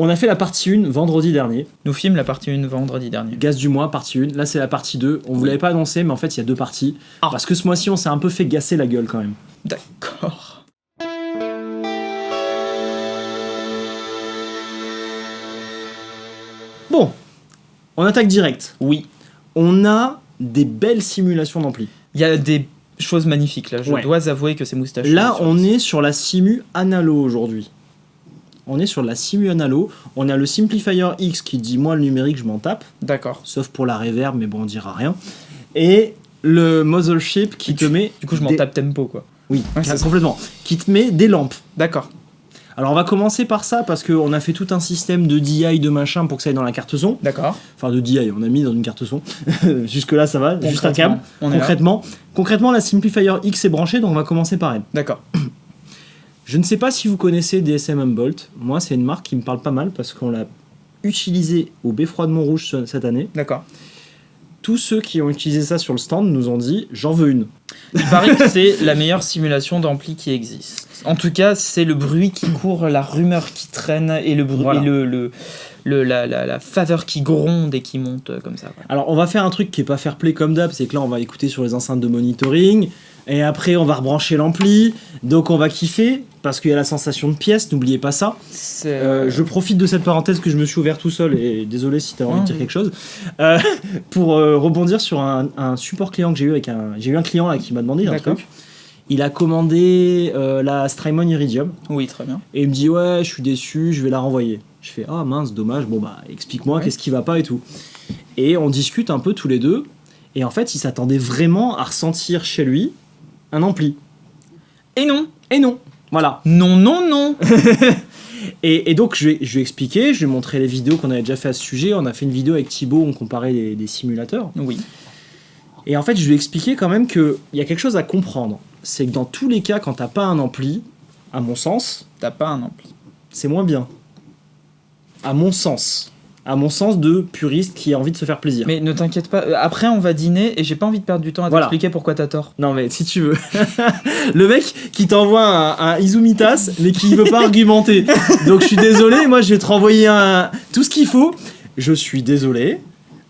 On a fait la partie 1 vendredi dernier. Nous filme la partie 1 vendredi dernier. Gaz du mois, partie 1. Là, c'est la partie 2. On vous l'avait pas annoncé, mais en fait, il y a 2 parties. Ah. Parce que ce mois-ci, on s'est un peu fait gasser la gueule quand même. D'accord. Bon, on attaque direct. Oui. On a des belles simulations d'ampli. Il y a des choses magnifiques là. Je Ouais. dois avouer que c'est moustache. Là, on est sur la simu Analo aujourd'hui. On est sur la simu Analo. On a le Simplifier X qui dit moi le numérique je m'en tape, D'accord. sauf pour la reverb, mais bon on dira rien. Et le Muzzle Shape qui te met. Du coup, je m'en des- tape tempo quoi. Oui, Ouais, c'est ça. complètement. Qui te met des lampes. D'accord. Alors on va commencer par ça parce qu'on a fait tout un système de DI de machin pour que ça aille dans la carte son. D'accord. Enfin de DI, on a mis dans une carte son. Jusque là ça va, juste un câble. On est là. Concrètement, la Simplifier X est branchée, donc on va commencer par elle. D'accord. Je ne sais pas si vous connaissez DSM Humboldt. Moi, c'est une marque qui me parle pas mal parce qu'on l'a utilisée au Beffroi de Montrouge cette année. D'accord. Tous ceux qui ont utilisé ça sur le stand nous ont dit j'en veux une. Il paraît que c'est la meilleure simulation d'ampli qui existe. En tout cas, c'est le bruit qui court, la rumeur qui traîne et le bruit Voilà. et la faveur qui gronde et qui monte comme ça. Voilà. Alors, on va faire un truc qui est pas fair play comme d'hab, c'est que là, on va écouter sur les enceintes de monitoring et après, on va rebrancher l'ampli. Donc, on va kiffer parce qu'il y a la sensation de pièce, n'oubliez pas ça. Je profite de cette parenthèse que je me suis ouvert tout seul et désolé si tu as envie de dire quelque chose pour rebondir sur un support client que j'ai eu avec j'ai eu un client là, qui m'a demandé un D'accord. truc. Il a commandé la Strymon Iridium Oui, très bien. et il me dit ouais je suis déçu, je vais la renvoyer. Je fais ah mince dommage, bon bah explique-moi Ouais. qu'est-ce qui va pas et tout. Et on discute un peu tous les deux et en fait il s'attendait vraiment à ressentir chez lui un ampli. Et non. Et non, voilà. Non, non, non. Et donc, je lui ai expliqué, je lui ai montré les vidéos qu'on avait déjà fait à ce sujet. On a fait une vidéo avec Thibaut, on comparait des simulateurs. Oui. Et en fait, je lui ai expliqué quand même qu'il y a quelque chose à comprendre. C'est que dans tous les cas, quand t'as pas un ampli, à mon sens, T'as pas un ampli. c'est moins bien. À mon sens. À mon sens de puriste qui a envie de se faire plaisir. Mais ne t'inquiète pas. Après, on va dîner et j'ai pas envie de perdre du temps à Voilà. t'expliquer pourquoi t'as tort. Non mais si tu veux. Le mec qui t'envoie un Izumitas mais qui veut pas argumenter. Donc je suis désolé, moi je vais te renvoyer tout ce qu'il faut. Je suis désolé.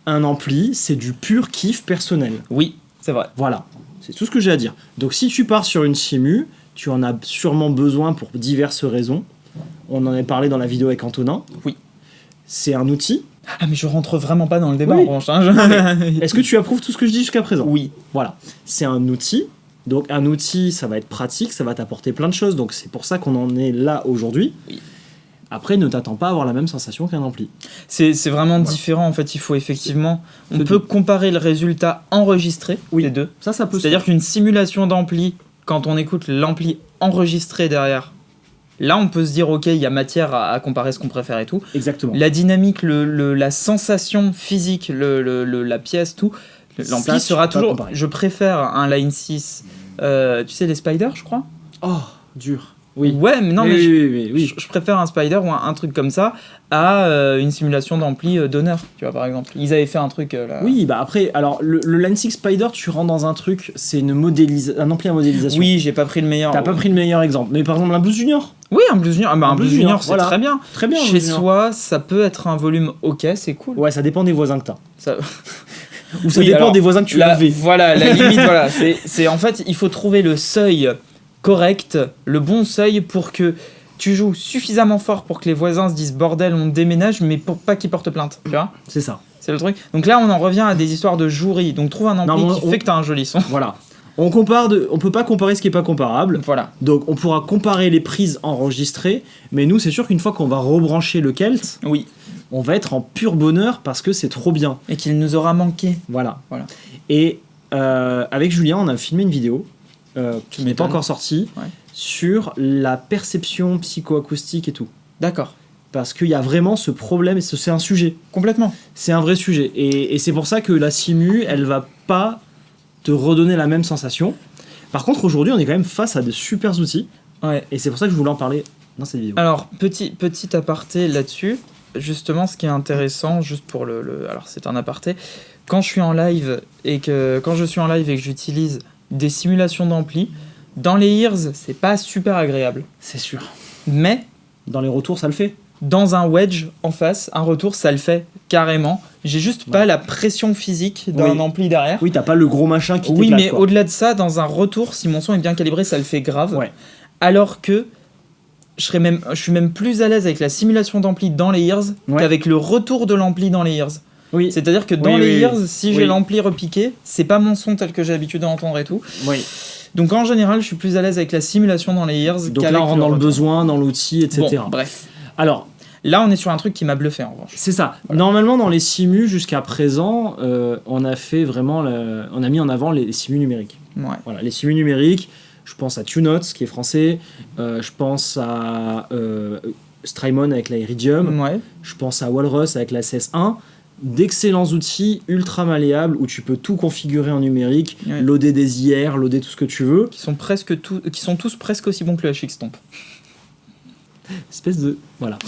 Un ampli, c'est du pur kiff personnel. Oui, c'est vrai. Voilà. C'est tout ce que j'ai à dire. Donc si tu pars sur une simu, tu en as sûrement besoin pour diverses raisons. On en a parlé dans la vidéo avec Antonin. Oui. C'est un outil. Ah, mais je rentre vraiment pas dans le débat Oui. en revanche. Hein. Est-ce que tu approuves tout ce que je dis jusqu'à présent? Oui. Voilà, c'est un outil. Donc un outil, ça va être pratique, ça va t'apporter plein de choses. Donc c'est pour ça qu'on en est là aujourd'hui. Oui. Après, ne t'attends pas à avoir la même sensation qu'un ampli. C'est vraiment différent en fait. Il faut effectivement. On C'est peut comparer le résultat enregistré Oui. des deux. Ça peut. C'est-à-dire qu'une simulation d'ampli, quand on écoute l'ampli enregistré derrière, là on peut se dire ok, il y a matière à comparer ce qu'on préfère et tout. Exactement. La dynamique, la sensation physique, la pièce, tout, l'ampli Ça, tu sera peux pas toujours. comparer. Je préfère un Line 6, tu sais, les Spiders, je crois. Oh, dur. Oui. Ouais, mais non, oui, mais oui. je préfère un Spider ou un truc comme ça à une simulation d'ampli d'honneur, tu vois, par exemple. Ils avaient fait un truc là. Oui, bah après, alors le Line 6 Spider, tu rentres dans un truc, c'est un ampli à modélisation. Oui, j'ai pas pris le meilleur. T'as pas pris le meilleur exemple. Mais par exemple, un Blues Junior. Oui, un Blues Junior. Ah bah, un Blues Junior, c'est voilà. très bien. Très bien. un Chez Blues Junior. soi, ça peut être un volume ok, c'est cool. Ouais, ça dépend des voisins que t'as. Ça... Ou ça Oui, dépend alors, des voisins que tu la- as levés. Voilà, la limite, voilà. C'est en fait, il faut trouver le seuil correct, le bon seuil pour que tu joues suffisamment fort pour que les voisins se disent bordel, on déménage, mais pour pas qu'ils portent plainte, tu vois. C'est ça. C'est le truc. Donc là, on en revient à des histoires de jouerie. Donc trouve un ampli Non, qui on- fait que t'as un joli son. Voilà. On peut pas comparer ce qui est pas comparable. Voilà. Donc on pourra comparer les prises enregistrées, mais nous c'est sûr qu'une fois qu'on va rebrancher le Kelt, Oui. on va être en pur bonheur parce que c'est trop bien. Et qu'il nous aura manqué. Voilà. Voilà. Et avec Julien, on a filmé une vidéo qui n'est pas m'étonnes. encore sortie Ouais. sur la perception psychoacoustique et tout. D'accord. Parce qu'il y a vraiment ce problème, et c'est un sujet. Complètement. C'est un vrai sujet. Et c'est pour ça que la simu, elle va pas te redonner la même sensation. Par contre, aujourd'hui, on est quand même face à de super outils. Ouais. Et c'est pour ça que je voulais en parler dans cette vidéo. Alors, petit aparté là-dessus. Justement, ce qui est intéressant, juste pour alors c'est un aparté, quand je suis en live et que j'utilise des simulations d'ampli, dans les ears, c'est pas super agréable. C'est sûr. Mais Dans les retours, ça le fait. dans un wedge en face, un retour, ça le fait carrément. J'ai juste pas la pression physique d'un ampli derrière. Oui, t'as pas le gros machin qui t'éclate. Oui, mais quoi. au-delà de ça, dans un retour, si mon son est bien calibré, ça le fait grave. Ouais. Alors que je suis même plus à l'aise avec la simulation d'ampli dans les ears qu'avec le retour de l'ampli dans les ears. Oui. C'est-à-dire que dans les ears, si j'ai l'ampli repiqué, c'est pas mon son tel que j'ai l'habitude d'entendre et tout. Oui. Donc en général, je suis plus à l'aise avec la simulation dans les ears. Donc là, on rentre dans le besoin, dans l'outil, etc. Bon, bref. Alors, là, on est sur un truc qui m'a bluffé en revanche. C'est ça. Voilà. Normalement, dans les simus, jusqu'à présent, on a fait vraiment, on a mis en avant les simus numériques. Ouais. Voilà, les simus numériques. Je pense à TuneNotes, qui est français. Je pense à Strymon avec la Iridium. Ouais. Je pense à Walrus avec la CS1. D'excellents outils ultra malléables où tu peux tout configurer en numérique, loader des IR, loader tout ce que tu veux. Qui sont tous presque aussi bons que le HX Stomp. Espèce de... Voilà.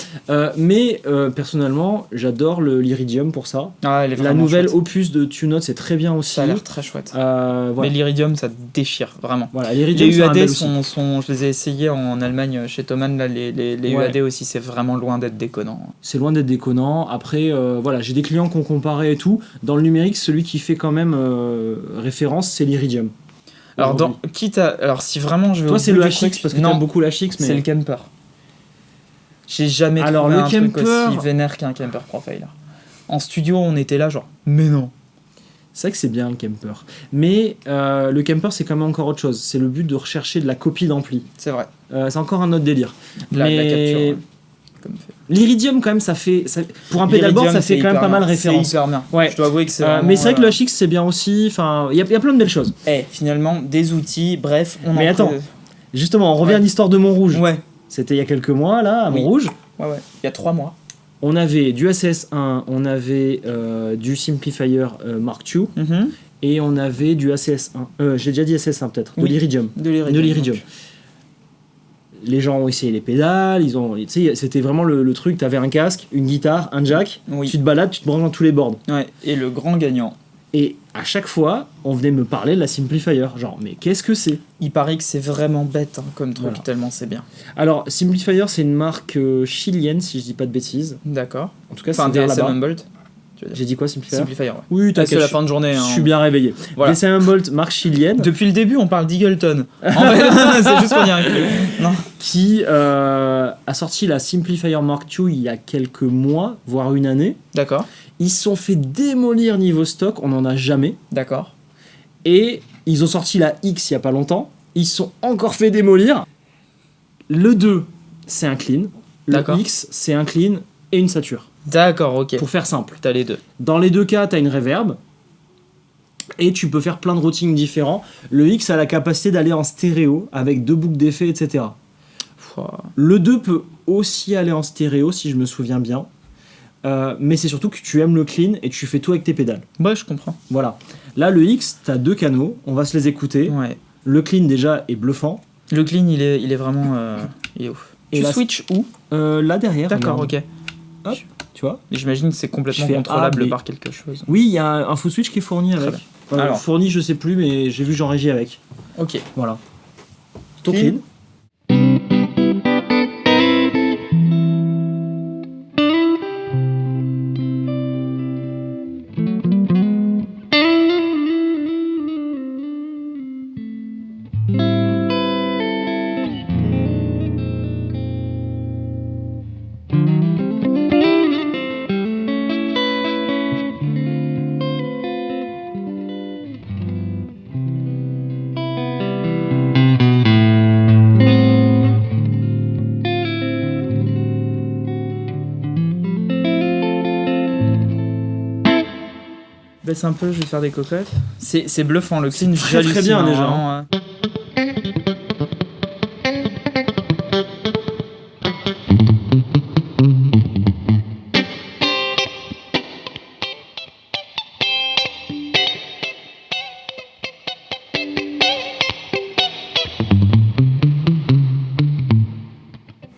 Mais personnellement, j'adore l'Iridium pour ça. Ah, elle est la nouvelle chouette. opus de TuneNotes, c'est très bien aussi. Ça a l'air très chouette. Voilà. Mais l'Iridium, ça déchire, vraiment. Voilà, l'Iridium, les UAD, aussi. Je les ai essayés en Allemagne chez Thomann, là, les UAD aussi, c'est vraiment loin d'être déconnant. C'est loin d'être déconnant. Après, voilà, j'ai des clients qui ont comparé et tout. Dans le numérique, celui qui fait quand même référence, c'est l'Iridium. Alors, alors, si vraiment je veux... Toi, c'est le HX, parce que t'aimes beaucoup le HX, mais... C'est le Kemper. J'ai jamais trouvé un truc aussi vénère qu'un Kemper Profiler. En studio, on était là genre, mais non. C'est vrai que c'est bien le Kemper. Mais le Kemper, c'est quand même encore autre chose. C'est le but de rechercher de la copie d'ampli. C'est vrai. C'est encore un autre délire. La capture. L'Iridium, quand même, ça fait... pour un pédalboard, ça fait quand même pas mal référence. C'est hyper bien. Ouais. Je dois avouer que c'est vraiment, mais c'est vrai que le HX, c'est bien aussi. Enfin, il y a plein de belles choses. Finalement, des outils, bref. Mais attends, justement, on revient à l'histoire de Montrouge. Ouais. C'était il y a quelques mois, là, à Montrouge. Ouais. Il y a 3 mois. On avait du ACS1, on avait du Simplifier Mark II, et on avait du ACS1. J'ai déjà dit ACS1 peut-être, de l'Iridium. De l'Iridium. Les gens ont essayé les pédales, c'était vraiment le truc, t'avais un casque, une guitare, un jack, tu te balades, tu te branches dans tous les boards. Ouais, et le grand gagnant. Et à chaque fois, on venait me parler de la Simplifier. Genre, mais qu'est-ce que c'est ? Il paraît que c'est vraiment bête comme truc, tellement c'est bien. Alors, Simplifier, c'est une marque chilienne, si je dis pas de bêtises. D'accord. En tout cas, c'est vers là-bas. Bolt. J'ai dit quoi, Simplifier ? Simplifier, ouais. Oui, c'est la fin de journée. Je suis bien réveillé. Voilà. DCM Bolt, marque chilienne. Depuis le début, on parle d'Eagleton. En fait, c'est juste qu'on y arrive. Non. Qui a sorti la Simplifier Mark II il y a quelques mois, voire une année. D'accord. Ils se sont fait démolir niveau stock, on n'en a jamais. D'accord. Et ils ont sorti la X il y a pas longtemps. Ils se sont encore fait démolir. Le 2, c'est un clean. Le X, c'est un clean et une sature. D'accord, ok. Pour faire simple. T'as les deux. Dans les deux cas, t'as une reverb. Et tu peux faire plein de routing différents. Le X a la capacité d'aller en stéréo avec 2 boucles d'effets, etc. Le 2 peut aussi aller en stéréo, si je me souviens bien. Mais c'est surtout que tu aimes le clean et tu fais tout avec tes pédales. Ouais, je comprends. Voilà. Là, le X, t'as 2 canaux. On va se les écouter. Ouais. Le clean, déjà, est bluffant. Le clean, il est vraiment... il est ouf. Et tu switches où ? Là, derrière. D'accord, ok. Hop. Tu vois ? Et j'imagine que c'est complètement contrôlable par quelque chose. Oui, il y a un foot switch qui est fourni avec. Alors, fourni, je sais plus, mais j'ai vu Jean Régie avec. Ok. Voilà. Ton clean. Baisse un peu, je vais faire des cocottes. C'est bluffant, le clean, très bien déjà. Hein.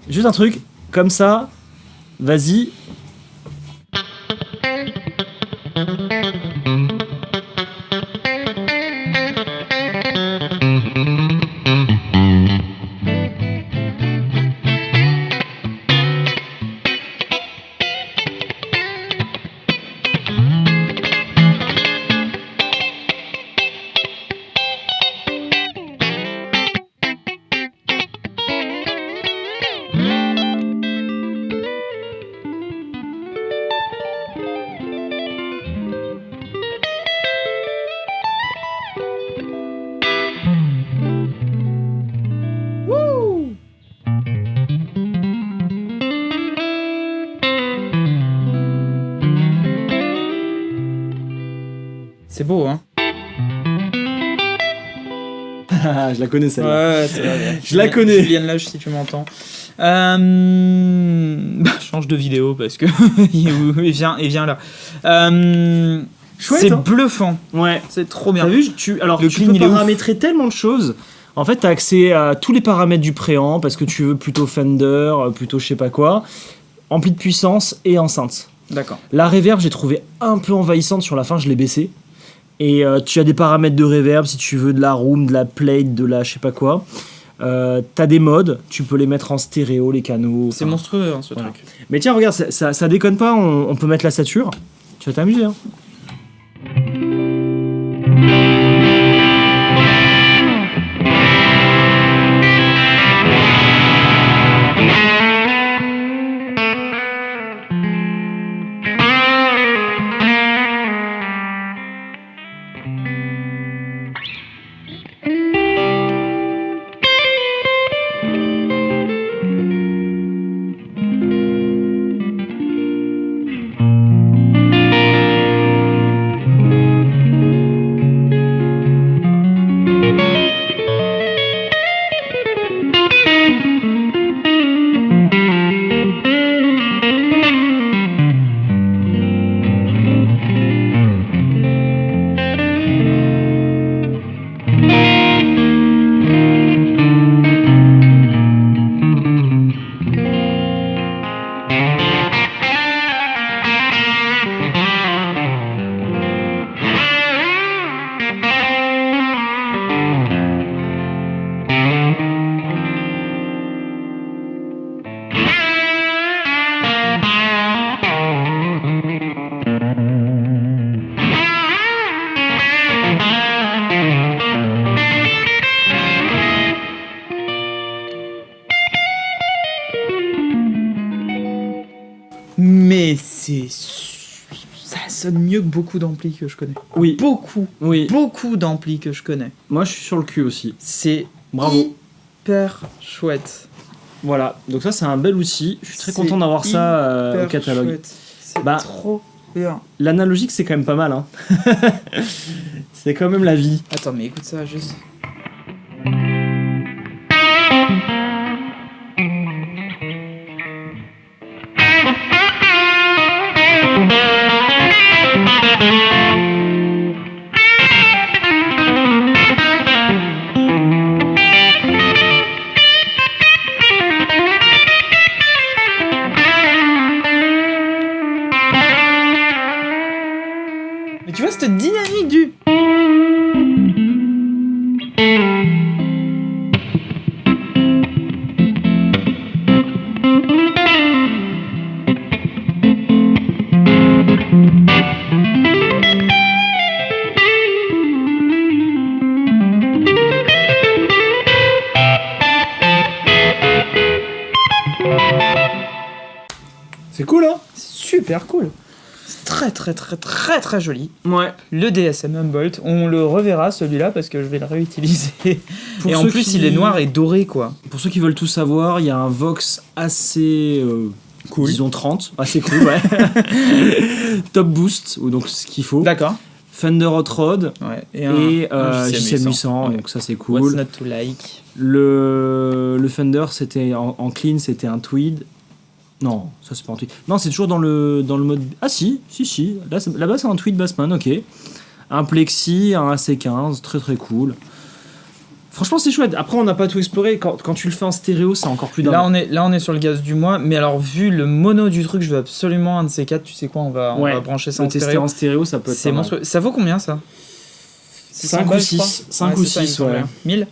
Juste un truc, comme ça, vas-y. C'est beau, hein. Je la connais celle-là. Ouais, c'est vrai. Je la connais. Julien Lage, si tu m'entends. Change de vidéo parce que il vient là. Chouette, c'est hein. bluffant. Ouais. C'est trop bien. T'as vu, tu clean, peux il est paramétrer tellement de choses. En fait, t'as accès à tous les paramètres du préamp parce que tu veux plutôt Fender, plutôt je sais pas quoi, ampli de puissance et enceinte. D'accord. La reverb, j'ai trouvé un peu envahissante sur la fin, je l'ai baissée. Et tu as des paramètres de reverb si tu veux de la room, de la plate, de la je sais pas quoi. T'as des modes, tu peux les mettre en stéréo, les canaux. C'est monstrueux, hein, ce truc. Mais tiens, regarde, ça déconne pas, on peut mettre la sature. Tu vas t'amuser, hein. Mais ça sonne mieux que beaucoup d'amplis que je connais. Oui. Oui. Beaucoup d'amplis que je connais. Moi, je suis sur le cul aussi. C'est Bravo. hyper chouette. Voilà, donc ça, c'est un bel outil. Je suis très content d'avoir ça au catalogue. Chouette. C'est Bah, trop bien. L'analogique, c'est quand même pas mal, hein. C'est quand même la vie. Attends, mais écoute ça juste. Mais tu vois cette dynamique du... C'est cool, hein? Super cool. C'est très très très très très joli. Ouais. Le DSM Humboldt, on le reverra celui-là parce que je vais le réutiliser. Pour et en ceux plus qui- il est noir et doré quoi. Pour ceux qui veulent tout savoir, il y a un Vox assez Cool. disons 30, assez cool, ouais. Top Boost, ou donc ce qu'il faut. D'accord. Fender Hot Rod Ouais. et un JCM 800, Ouais. donc ça c'est What's cool. not to like. Le Fender, c'était en clean, c'était un tweed. Non, ça c'est pas un tweed. Non, c'est toujours dans le mode. Ah si. Là-bas c'est un tweed Bassman, ok. Un Plexi, un AC15, très très cool. Franchement, c'est chouette. Après, on n'a pas tout exploré. Quand tu le fais en stéréo, c'est encore plus dingue. Là on est sur le gaz du mois, mais alors vu le mono du truc, je veux absolument un de ces quatre. Tu sais quoi, on va brancher ça on en peut tester stéréo. en stéréo, ça peut être C'est pas mal. monstrueux. Ça vaut combien ça 5 ou balles, je 6. crois. 5 ou c'est ça, il me 6, semblait. ouais. 1000.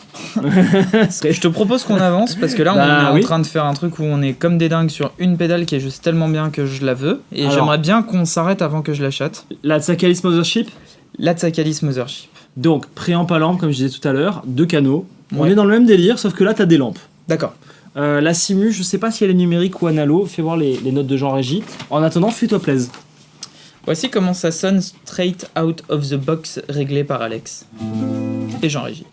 Je te propose qu'on avance parce que là Bah, on est oui. en train de faire un truc où on est comme des dingues sur une pédale qui est juste tellement bien que je la veux. Et Alors. j'aimerais bien qu'on s'arrête avant que je l'achète. La Tsakalis Mothership. La Tsakalis Mothership. Donc, préamp à lampe, comme je disais tout à l'heure, 2 canaux. On Ouais. est dans le même délire, sauf que là, t'as des lampes. D'accord. La Simu, je sais pas si elle est numérique ou analo. Fais voir les notes de Jean Régie. En attendant, fais-toi plaise. Voici comment ça sonne straight out of the box réglé par Alex. Et Jean Régie.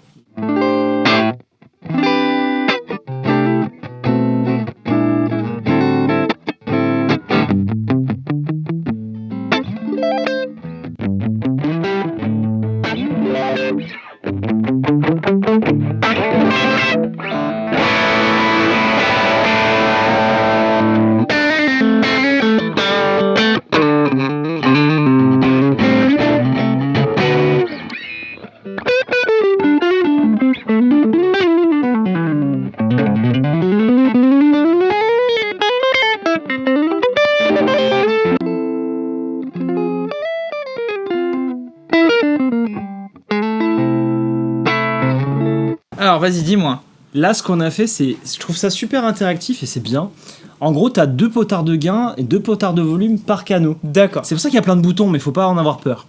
Alors vas-y, dis-moi. Là, ce qu'on a fait, je trouve ça super interactif et c'est bien. En gros, t'as 2 potards de gain et 2 potards de volume par canal. D'accord. C'est pour ça qu'il y a plein de boutons, mais faut pas en avoir peur.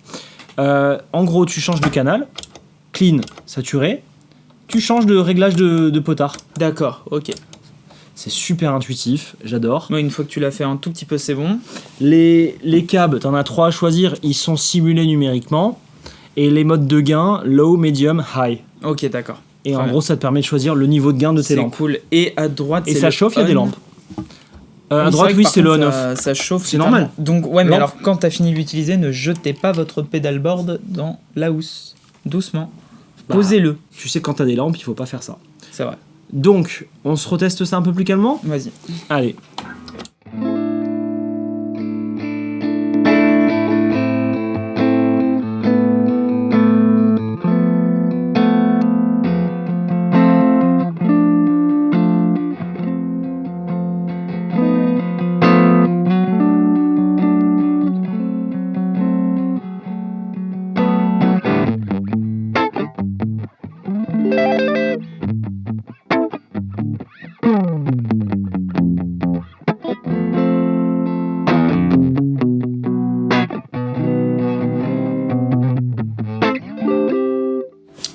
En gros, tu changes de canal, clean, saturé. Tu changes de réglage de potard. D'accord, ok. C'est super intuitif, j'adore. Moi, une fois que tu l'as fait un tout petit peu, c'est bon. Les câbles, t'en as 3 à choisir, ils sont simulés numériquement. Et les modes de gain, low, medium, high. Ok, d'accord. Et en gros, ça te permet de choisir le niveau de gain de tes lampes. C'est cool. Et à droite, et ça chauffe, il y a des lampes. À droite, oui, c'est le on-off. Ça chauffe. C'est normal. Donc, ouais, mais alors, quand t'as fini d'utiliser, ne jetez pas votre pédalboard dans la housse. Doucement. Posez-le. Tu sais, quand t'as des lampes, il faut pas faire ça. C'est vrai. Donc, on se reteste ça un peu plus calmement ? Vas-y. Allez.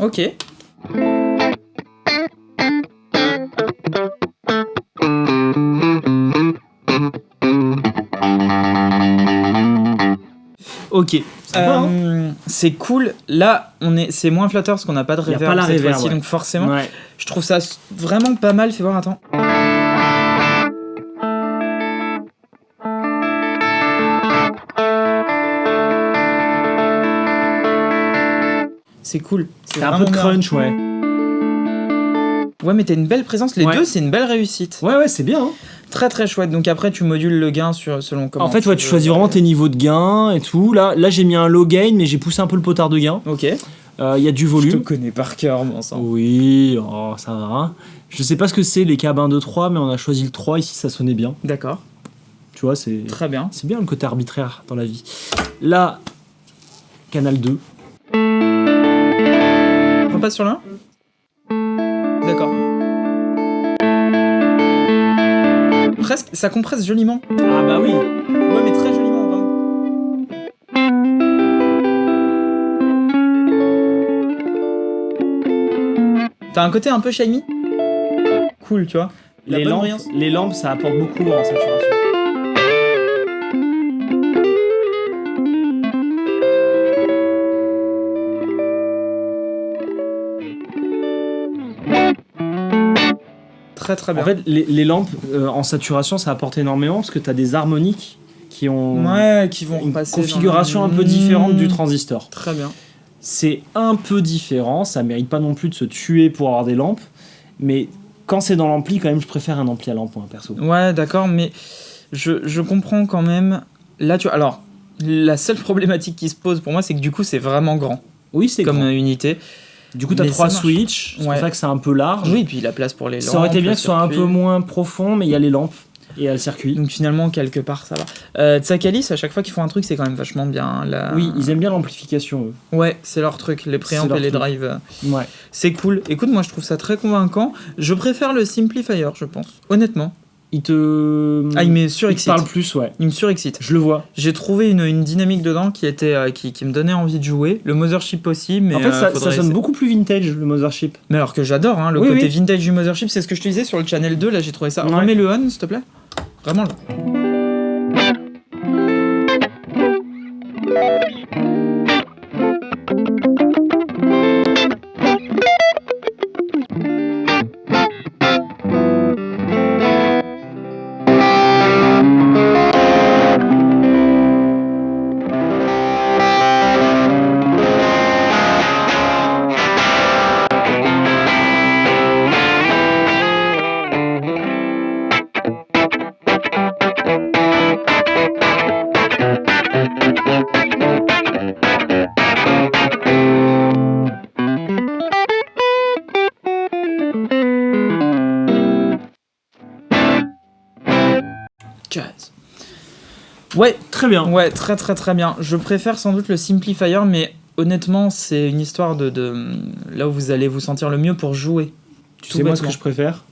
Ok. Ok. C'est cool. Là, c'est moins flatteur parce qu'on n'a pas de reverb. Y a pas la cette reverb, fois-ci, ouais. donc forcément, Ouais. je trouve ça vraiment pas mal. Fais voir, attends. C'est cool. C'est un peu de crunch, ouais. Ouais, mais t'as une belle présence. Les deux, c'est une belle réussite. Ouais, c'est bien. Hein. Très très chouette. Donc après, tu modules le gain selon comment. En fait, tu choisis vraiment tes niveaux de gain et tout. Là, j'ai mis un low gain, mais j'ai poussé un peu le potard de gain. Ok. Il y a du volume. Je te connais par cœur, mon sang. Oui, ça va. Hein. Je sais pas ce que c'est les câbles 1, 2, 3, mais on a choisi le 3 ici, ça sonnait bien. D'accord. Tu vois, c'est. Très bien. C'est bien le côté arbitraire dans la vie. Là, canal 2. On passe sur le 1 ? D'accord. Presque, ça compresse joliment. Ah bah oui. Ouais, mais très joliment, vraiment. T'as un côté un peu shiny. Cool, tu vois. Les lampes, ça apporte beaucoup en saturation. Très très bien. En fait, les lampes en saturation, ça apporte énormément parce que tu as des harmoniques qui ont qui vont une passer configuration un peu différente du transistor. Très bien. C'est un peu différent, ça mérite pas non plus de se tuer pour avoir des lampes, mais quand c'est dans l'ampli, quand même, je préfère un ampli à lampe, moi, perso. Ouais, d'accord, mais je comprends quand même. Là, tu vois, alors, la seule problématique qui se pose pour moi, c'est que du coup, c'est vraiment grand. Oui, c'est comme grand. Unité. Du coup, t'as 3 switches, c'est pour ça que c'est un peu large. Oui, puis la place pour les lampes. Ça aurait été bien que ce soit un peu moins profond, mais il y a les lampes et il y a le circuit. Donc finalement, quelque part, ça va. Tsakalis, à chaque fois qu'ils font un truc, c'est quand même vachement bien. Oui, ils aiment bien l'amplification, eux. Ouais, c'est leur truc, les préamps et les drives. Ouais. C'est cool. Écoute, moi, je trouve ça très convaincant. Je préfère le Simplifier, je pense. Honnêtement. Il me surexcite. Il te parle plus, ouais. Il me surexcite. Je le vois. J'ai trouvé une dynamique dedans qui me donnait envie de jouer. Le Mothership aussi, mais en fait, ça sonne beaucoup plus vintage, le Mothership. Mais alors que j'adore, hein, le côté vintage du Mothership, c'est ce que je te disais sur le Channel 2, là j'ai trouvé ça. Ouais. Remets le on, s'il te plaît. Vraiment là. Ouais, très bien. Ouais, très très très bien. Je préfère sans doute le Simplifier, mais honnêtement, c'est une histoire de là où vous allez vous sentir le mieux pour jouer. Tu sais moi ce que je préfère?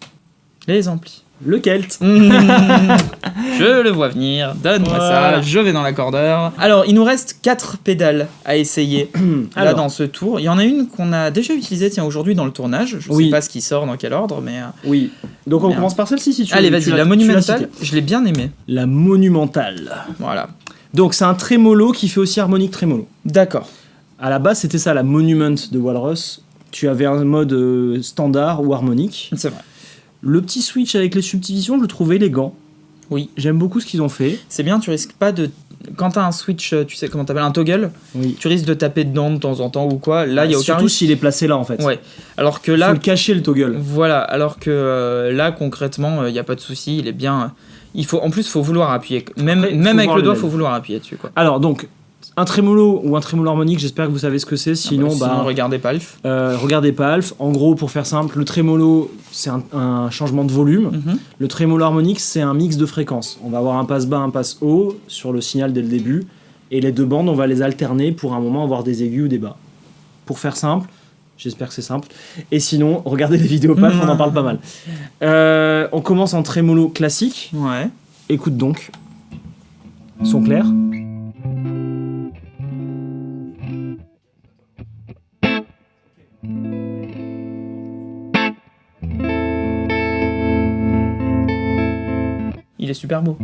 Les amplis. Le Kelt. Je le vois venir, donne-moi ça, je vais dans l'accordeur. Alors, il nous reste 4 pédales à essayer là dans ce tour. Il y en a une qu'on a déjà utilisée aujourd'hui dans le tournage. Je sais pas ce qui sort, dans quel ordre, mais... Oui, donc on commence par celle-ci si tu veux. Allez, vas-y, la monumentale, je l'ai bien aimée. La monumentale. Voilà. Donc c'est un trémolo qui fait aussi harmonique trémolo. D'accord. À la base, c'était ça, la Monument de Walrus. Tu avais un mode standard ou harmonique. C'est vrai. Le petit switch avec les subdivisions, je le trouve élégant. Oui. J'aime beaucoup ce qu'ils ont fait. C'est bien, tu risques pas de... Quand t'as un switch, tu sais comment t'appelles, un toggle, tu risques de taper dedans de temps en temps ou quoi. Là, il y a aucun surtout risque. s'il est placé là, en fait. Ouais. Alors que là... Faut le cacher, le toggle. Voilà, alors que là, concrètement, il n'y a pas de souci, il est bien... En plus, il faut vouloir appuyer. Même avec le doigt, il faut vouloir appuyer dessus, quoi. Alors, donc... Un trémolo ou un trémolo harmonique, j'espère que vous savez ce que c'est. Sinon, regardez pas Alf. Regardez pas Alf. En gros, pour faire simple, le trémolo, c'est un changement de volume. Le trémolo harmonique, c'est un mix de fréquences. On va avoir un passe bas, un passe haut sur le signal dès le début. Et les deux bandes, on va les alterner pour un moment avoir des aigus ou des bas. Pour faire simple, j'espère que c'est simple. Et sinon, regardez les vidéos PAF, on en parle pas mal. On commence en trémolo classique. Ouais. Écoute donc. Son clair. Il est super beau.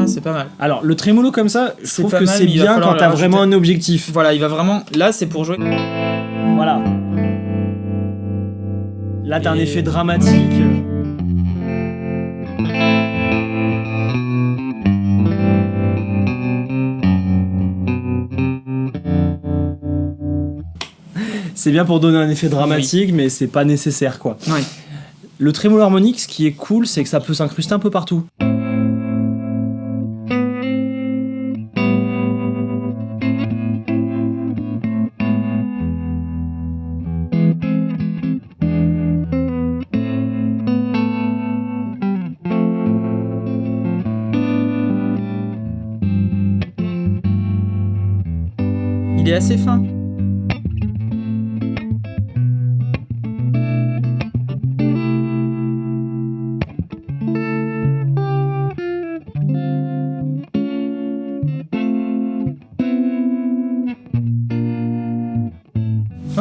C'est pas mal. Alors, le trémolo comme ça, je trouve que c'est bien quand t'as vraiment un objectif. Voilà, il va vraiment... Là, c'est pour jouer... Voilà. Là, t'as un effet dramatique. C'est bien pour donner un effet dramatique, mais c'est pas nécessaire, quoi. Ouais. Le trémolo harmonique, ce qui est cool, c'est que ça peut s'incruster un peu partout. Il est assez fin.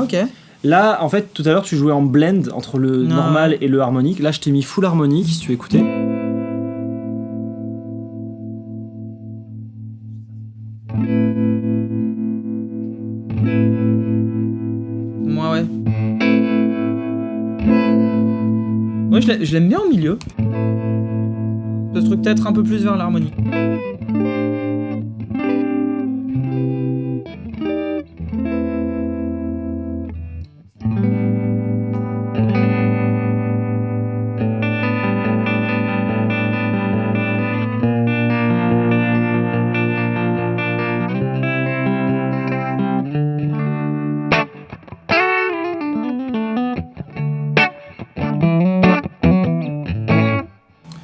Ok. Là, en fait, tout à l'heure, tu jouais en blend entre le normal et le harmonique. Là, je t'ai mis full harmonique, si tu veux écouter. Moi, ouais. Ouais, je l'aime bien au milieu. Ce truc peut-être un peu plus vers l'harmonie.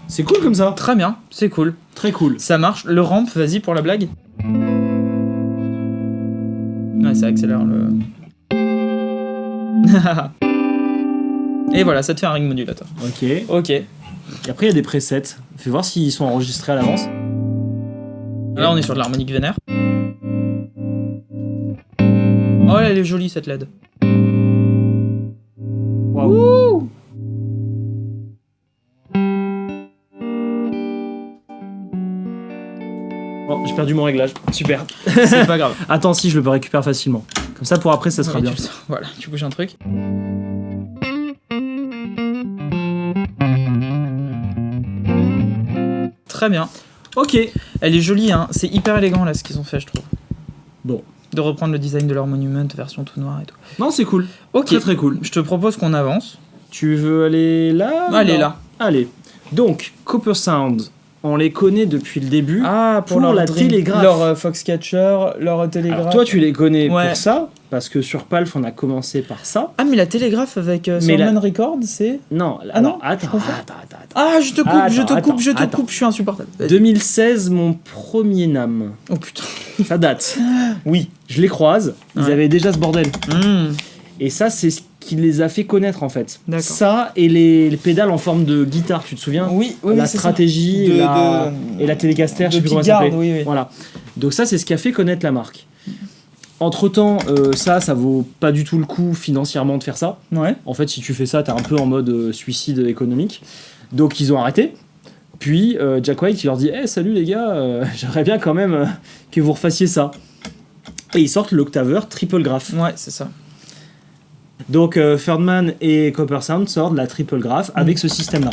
C'est cool comme ça. Très bien, c'est cool. Très cool. Ça marche. Le ramp, vas-y pour la blague. Ouais, ça accélère le... Et voilà, ça te fait un ring modulateur. Ok. Ok. Et après, il y a des presets. Fais voir s'ils sont enregistrés à l'avance. Là, on est sur de l'harmonique vénère. Oh, elle est jolie cette LED. Waouh. Oh, j'ai perdu mon réglage. Super. C'est pas grave. Attends, si, je le peux récupérer facilement. Comme ça, pour après, ça sera bien. Voilà, tu bouges un truc. Très bien. Ok. Elle est jolie, hein. C'est hyper élégant là ce qu'ils ont fait, je trouve. Bon. De reprendre le design de leur monument, version tout noir et tout. Non, c'est cool. Ok. Très très cool. Je te propose qu'on avance. Tu veux aller là? Allez, là. Allez. Donc, Copper Sound, on les connaît depuis le début pour leur la télégraphe. Leur Foxcatcher, leur télégraphe. Alors toi, tu les connais pour ça, parce que sur Palf, on a commencé par ça. Ah, mais la télégraphe avec Solomon Records, c'est... Non, attends. Ah, je te coupe, je suis insupportable. 2016, mon premier NAM. Oh putain. Ça date. Oui. Je les croise, ils avaient déjà ce bordel. Mmh. Et ça, c'est ce qui les a fait connaître en fait. D'accord. Ça et les pédales en forme de guitare, tu te souviens? Oui, la stratégie et la télécaster, je sais plus comment ça s'appelait. Oui. Voilà. Donc ça, c'est ce qui a fait connaître la marque. Entre-temps, ça vaut pas du tout le coup financièrement de faire ça. Ouais. En fait, si tu fais ça, t'es un peu en mode suicide économique. Donc ils ont arrêté. Puis Jack White, il leur dit « Hey, salut les gars, j'aimerais bien quand même que vous refassiez ça. » Et ils sortent l'Octaveur Triple Graph. Ouais, c'est ça. Donc Ferdman et Copper Sound sortent la Triple Graph avec ce système-là.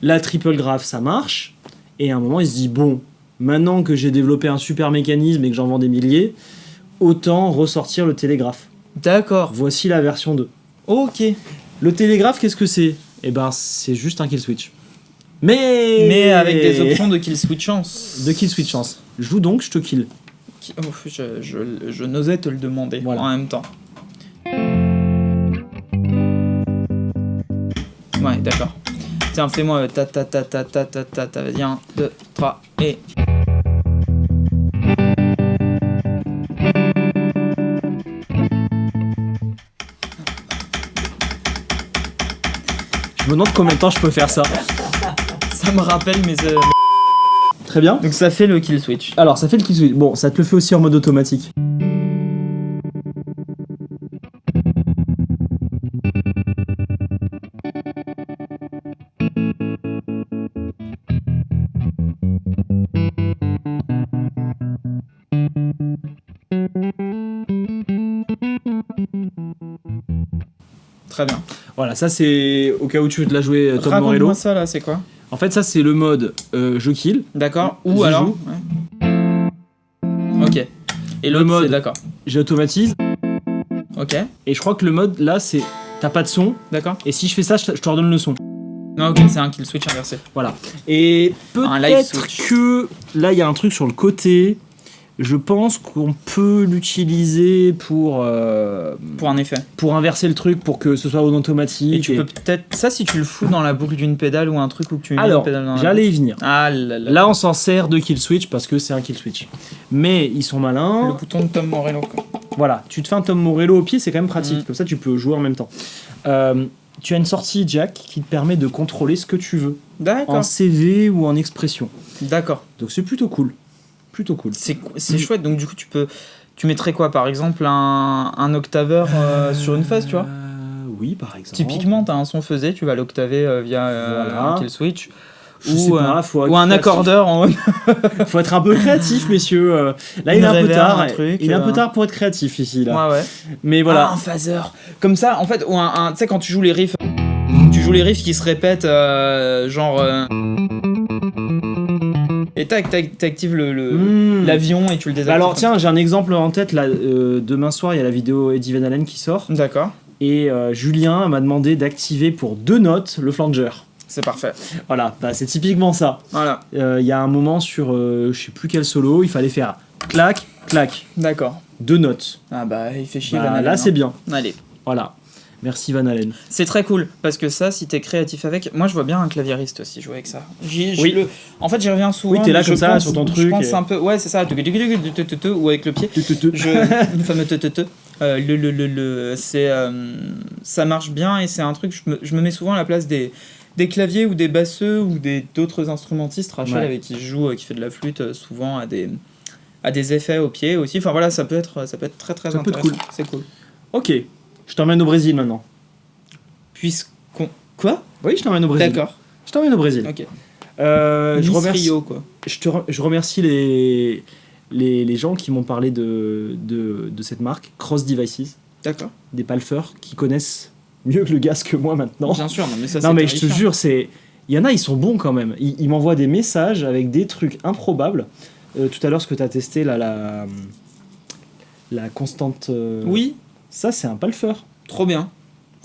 La Triple Graph, ça marche. Et à un moment, il se dit « Bon, maintenant que j'ai développé un super mécanisme et que j'en vends des milliers, autant ressortir le télégraphe. » D'accord. Voici la version 2. Ok. Le télégraphe, qu'est-ce que c'est? Eh ben, c'est juste un kill switch. Mais avec des options de kill switchance. De kill switchance. Joue donc, je te kill. Je n'osais te le demander en même temps. Ouais, d'accord. Tiens, fais-moi ta. Vas-y, 1, 2, 3 et. Je me demande combien de temps je peux faire ça. Ça me rappelle mes. Très bien. Donc ça fait le kill switch. Alors, ça fait le kill switch. Bon, ça te le fait aussi en mode automatique. Très bien. Voilà, ça c'est au cas où tu veux te la jouer Tom Morello. Raconte-moi ça là, c'est quoi? En fait, ça c'est le mode je kill. D'accord. Ou alors Ok. Et l'autre mode, c'est d'accord. J'automatise. Ok. Et je crois que le mode là c'est t'as pas de son. D'accord. Et si je fais ça, je te redonne le son. Non, ok, c'est un kill switch inversé. Voilà. Et peut-être que là il y a un truc sur le côté. Je pense qu'on peut l'utiliser pour un effet. Pour inverser le truc, pour que ce soit en automatique. Et tu peux peut-être... Ça, si tu le fous dans la boucle d'une pédale ou un truc où tu mets une pédale dans la j'allais y venir. Ah là là. Là, on s'en sert de kill switch parce que c'est un kill switch. Mais ils sont malins. Le bouton de Tom Morello, quoi. Voilà, tu te fais un Tom Morello au pied, c'est quand même pratique. Comme ça, tu peux jouer en même temps. Tu as une sortie jack qui te permet de contrôler ce que tu veux. D'accord. En CV ou en expression. D'accord. Donc c'est plutôt cool. Plutôt cool. C'est chouette, donc du coup tu mettrais quoi par exemple un octaveur sur une phase, tu vois? Oui, par exemple. Typiquement, t'as un son faisé, tu vas l'octaver via un kill switch. Ou un accordeur en haut. Faut être un peu créatif, messieurs. Là, il est un peu tard. Il est un peu tard pour être créatif ici. Là. Ouais. Mais voilà. Un phaser. Comme ça, en fait, ou tu sais, quand tu joues les riffs, qui se répètent, genre. Et t'actives l'avion et tu le désactives. Alors tiens, j'ai un exemple en tête là. Demain soir, il y a la vidéo Eddie Van Halen qui sort. D'accord. Et Julien m'a demandé d'activer pour 2 notes le flanger. C'est parfait. Voilà, bah, c'est typiquement ça. Voilà. Il y a un moment sur je sais plus quel solo, il fallait faire clac, clac. D'accord. 2 notes. Ah bah il fait chier Bah, Van Halen. là c'est bien. Allez. Voilà. Merci Van Halen. C'est très cool parce que ça, si t'es créatif avec, moi je vois bien un claviériste aussi jouer avec ça. En fait, j'y reviens souvent. Oui, t'es là comme ça sur ton truc. Je pense un peu, ouais, c'est ça, ou avec le pied. Le fameux c'est ça marche bien et c'est un truc. Je me mets souvent à la place des claviers ou des basseux ou d'autres instrumentistes. Rachel avec qui je joue, qui fait de la flûte, souvent à des effets au pied aussi. Enfin voilà, ça peut être très très intéressant. Cool. C'est cool. Ok. Je t'emmène au Brésil maintenant. Quoi? Oui, je t'emmène au Brésil. D'accord. Je t'emmène au Brésil. Ok. Je remercie. Rio, quoi. Je remercie les gens qui m'ont parlé de cette marque, Cross Devices. D'accord. Des palfeurs qui connaissent mieux que le gaz que moi maintenant. Bien sûr, non mais ça c'est non mais je te jure, il y en a, ils sont bons quand même. Ils m'envoient des messages avec des trucs improbables. Tout à l'heure, ce que tu as testé, là, la constante... Oui. Ça, c'est un palfeur. Trop bien.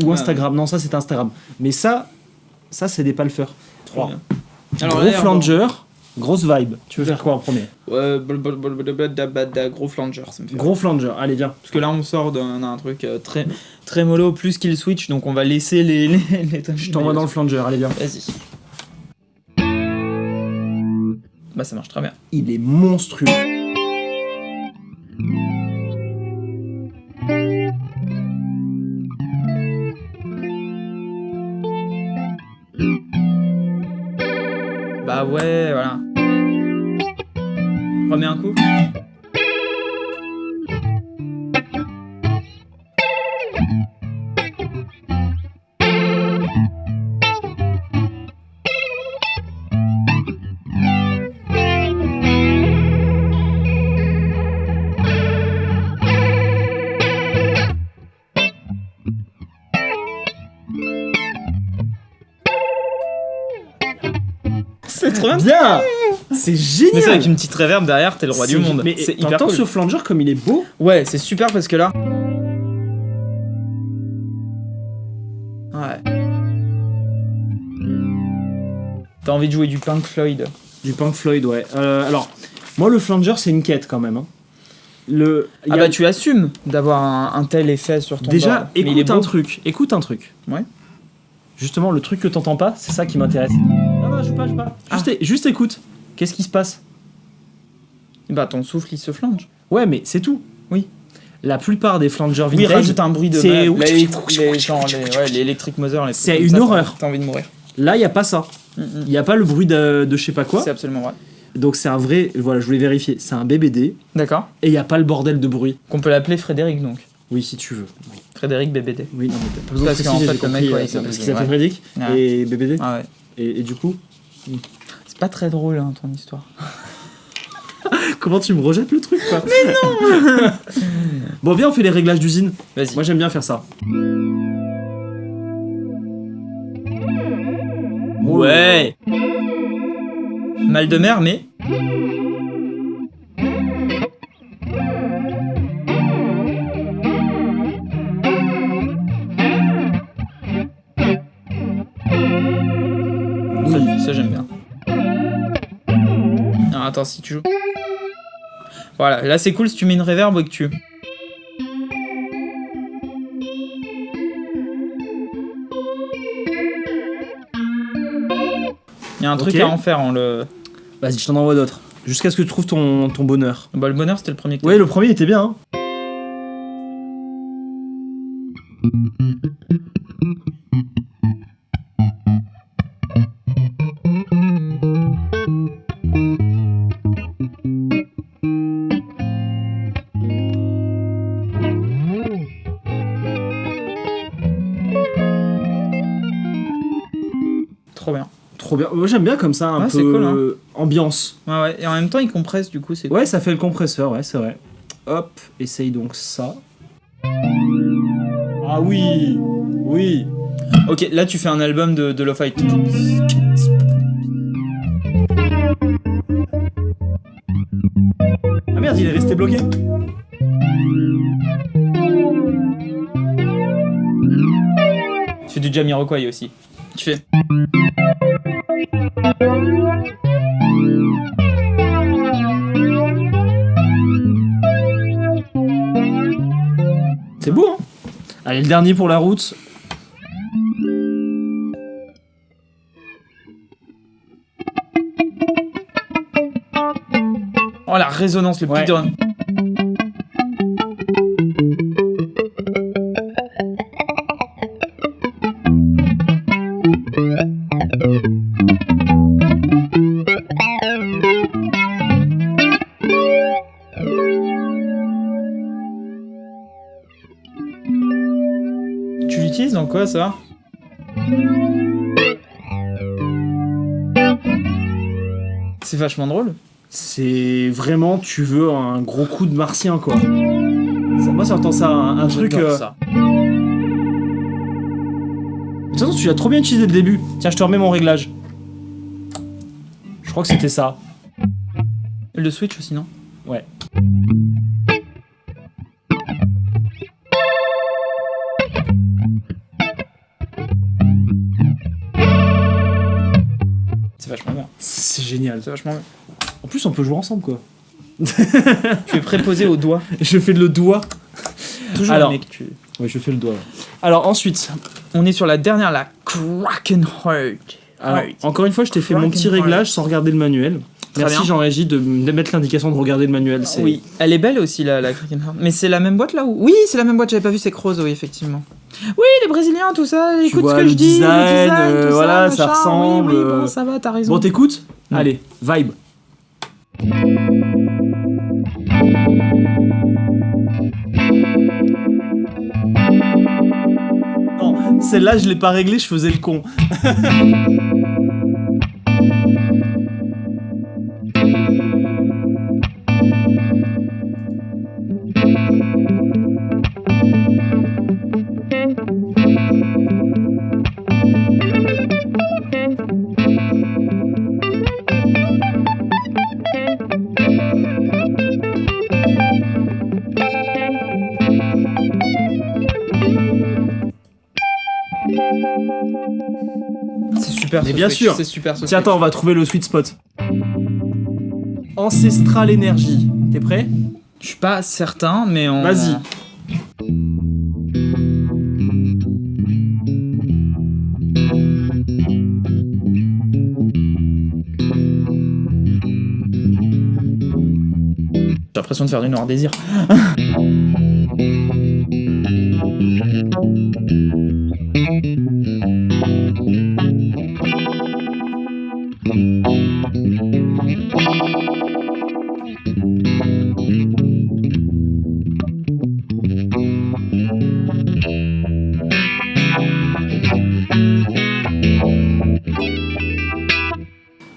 Ou Instagram. Non, ça, c'est Instagram. Mais ça c'est des palfeurs. 3. Alors, Gros là, flanger, grosse vibe. Tu veux faire quoi en premier? Gros flanger, ça me fait. Gros flanger, allez viens. Parce que là, on sort d'un truc très mollo, plus kill switch, donc on va laisser les Je t'envoie dans le flanger, allez viens. Vas-y. Bah, ça marche très bien. Il est monstrueux. Bah ouais, voilà. Remets un coup. C'est trop bien. Bien. C'est génial. Mais ça, avec une petite réverb derrière, t'es le roi du monde. Mais C'est hyper t'entends cool. ce flanger comme il est beau. Ouais, c'est super parce que là. Ouais. T'as envie de jouer du Pink Floyd. Du Pink Floyd, ouais. Alors, moi le flanger c'est une quête quand même. Hein. Il y a- Bah tu assumes d'avoir un tel effet sur ton Déjà, board. Mais il est écoute un beau. truc. Écoute un truc. Ouais. Justement, le truc que t'entends pas, c'est ça qui m'intéresse. Non, joue pas. Juste écoute. Qu'est-ce qui se passe? Bah ton souffle il se flange. Ouais, mais c'est tout. Oui. La plupart des flangers Oui, vintage, rajoute un bruit de c'est- l'électric mother. les trucs C'est comme une ça, horreur. T'as envie de mourir. là, il y a pas ça. Il y a pas le bruit de je sais pas quoi. C'est absolument vrai. Donc c'est un vrai. Voilà, je voulais vérifier. C'est un BBD D'accord. et il y a pas le bordel de bruit. Qu'on peut l'appeler Frédéric donc. Oui, si tu veux. Frédéric BBD. Oui, non, mais t'as pas besoin de Parce qu'en préciser, fait, j'ai le mec, compris, ouais, il c'est s'appelle- parce qu'il s'appelle ouais. Frédéric Ouais. et BBD. Ah ouais. Et du coup, C'est pas très drôle hein, ton histoire. comment tu me rejettes le truc quoi? Mais non. Bon, viens, on fait les réglages d'usine. Vas-y. Moi, j'aime bien faire ça. Ouais. Mal de mer, mais. Ça j'aime bien. Alors attends, si tu joues. Voilà, là c'est cool si tu mets une reverb et que tu. Il y a un truc Ok. à en faire en le. Vas-y, je t'en envoie d'autres. Jusqu'à ce que tu trouves ton bonheur. Bah le bonheur c'était le premier que t'as Ouais, le premier était bien. Hein. Trop bien. Trop bien. Moi, j'aime bien comme ça, un Ouais, peu c'est cool, hein. ambiance. Ouais, ouais. Et en même temps il compresse du coup c'est cool. Ouais, ça fait le compresseur, ouais, c'est vrai. Hop, essaye donc ça. Ah oui, oui. Ok, là tu fais un album de lo-fi. Ah merde, il est resté bloqué. Tu fais du Jamiroquai aussi. Tu fais. C'est beau, hein. Allez, le dernier pour la route. Oh la résonance, le Ouais. pic de. Tu l'utilises dans quoi ça? C'est vachement drôle. C'est vraiment, tu veux un gros coup de martien, quoi. Moi, j'entends ça, un truc. J'adore De ça. toute façon, tu l'as trop bien utilisé dès le début. Tiens, je te remets mon réglage. Je crois que c'était ça. Le switch aussi, non? Ouais. C'est vachement bien. C'est génial. C'est vachement bien. En plus, on peut jouer ensemble, quoi. Tu es préposé au doigt. Je fais le doigt. Toujours Alors, mec, tu... Oui, je fais le doigt. Ouais. Alors, ensuite, On est sur la dernière, la Krakenheart. alors, encore une fois, je t'ai fait mon petit Krakenheart. réglage sans regarder le manuel. Très Merci bien. Jean-Régis de mettre l'indication de regarder le manuel. C'est... Oui, elle est belle aussi la Krakenheart. Mais c'est la même boîte là où... Oui, c'est la même boîte, j'avais pas vu, c'est Croze, oui, effectivement. Oui, les Brésiliens, tout ça, écoute vois ce que le je dis, design, tout voilà, ça machin, ressemble, Oui, bon, ça va, t'as raison. Bon, t'écoutes Mm. Allez, vibe. Non, celle-là, je l'ai pas réglée, je faisais le con. C'est super. Mais ce bien switch, sûr. C'est super. Ce Tiens, switch. attends, on va trouver le sweet spot. Ancestral Energy. T'es prêt? Je suis pas certain, mais on. Vas-y. J'ai l'impression de faire du Noir Désir.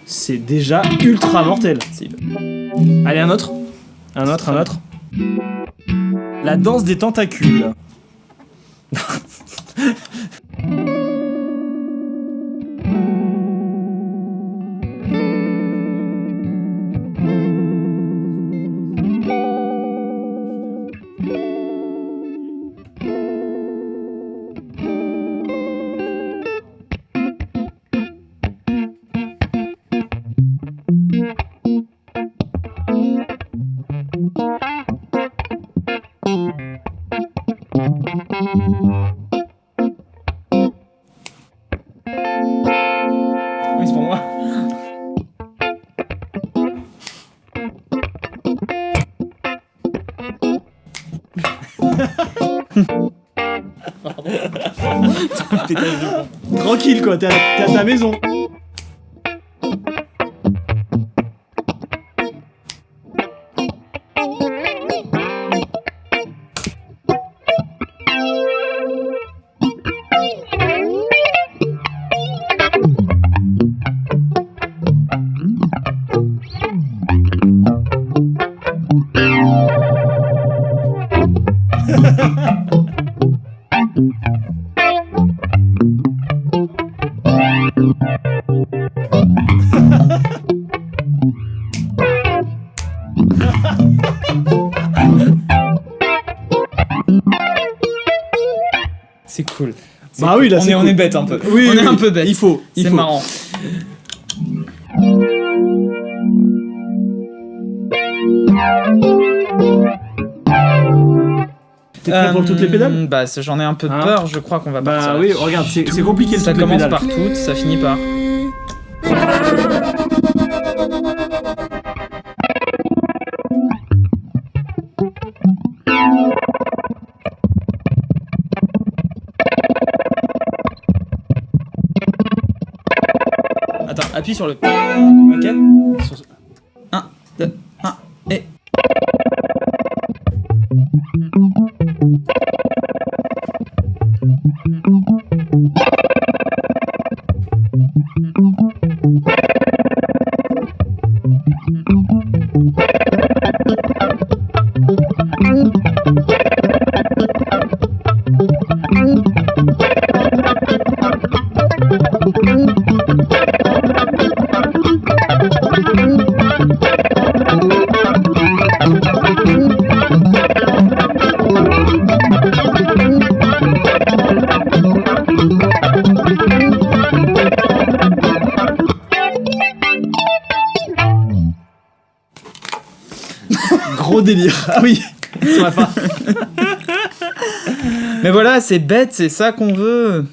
C'est déjà ultra mortel. Si. Allez, un autre. Un autre. La danse des tentacules. Oui, c'est pour moi. Tranquille, quoi, t'es à ta maison. C'est cool. Bah oui, là, c'est on cool. est bête un peu. Oui, on est oui, un peu bête. il faut. C'est marrant. T'es prêt pour toutes les pédales? Bah, j'en ai un peu Hein peur, je crois qu'on va partir. Bah oui, regarde, c'est compliqué le Ça toutes les commence pédales. par toutes, ça finit par. Attends, appuie sur le. Ok. 1, 2, 1, et. Gros délire. Ah oui, sur la fin. Mais voilà, c'est bête, c'est ça qu'on veut.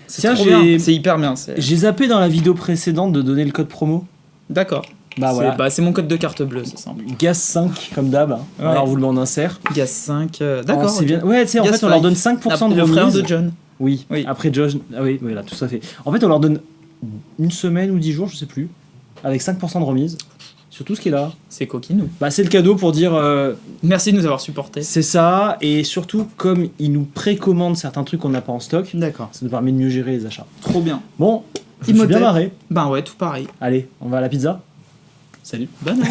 Tiens, Trop bien. C'est hyper bien. J'ai zappé dans la vidéo précédente de donner le code promo. D'accord. Bah voilà. C'est mon code de carte bleue, c'est simple. Gaz5 comme d'hab. Hein. Ouais. Alors on vous le met en insert. Gaz5, d'accord. C'est bien. Ouais, tu sais, en fait, on leur donne 5% de le remise. frère de John. Oui. Après John. Ah oui, voilà, tout à fait. En fait, on leur donne une semaine ou 10 jours, je sais plus, avec 5% de remise sur tout ce qui est là. C'est coquinou. Bah, c'est le cadeau pour dire. Merci de nous avoir supportés. C'est ça, et surtout, comme ils nous précommandent certains trucs qu'on n'a pas en stock, D'accord. ça nous permet de mieux gérer les achats. Trop bien. Bon, je me suis bien marré. Ben ouais, tout pareil. Allez, on va à la pizza. Salut. Bonne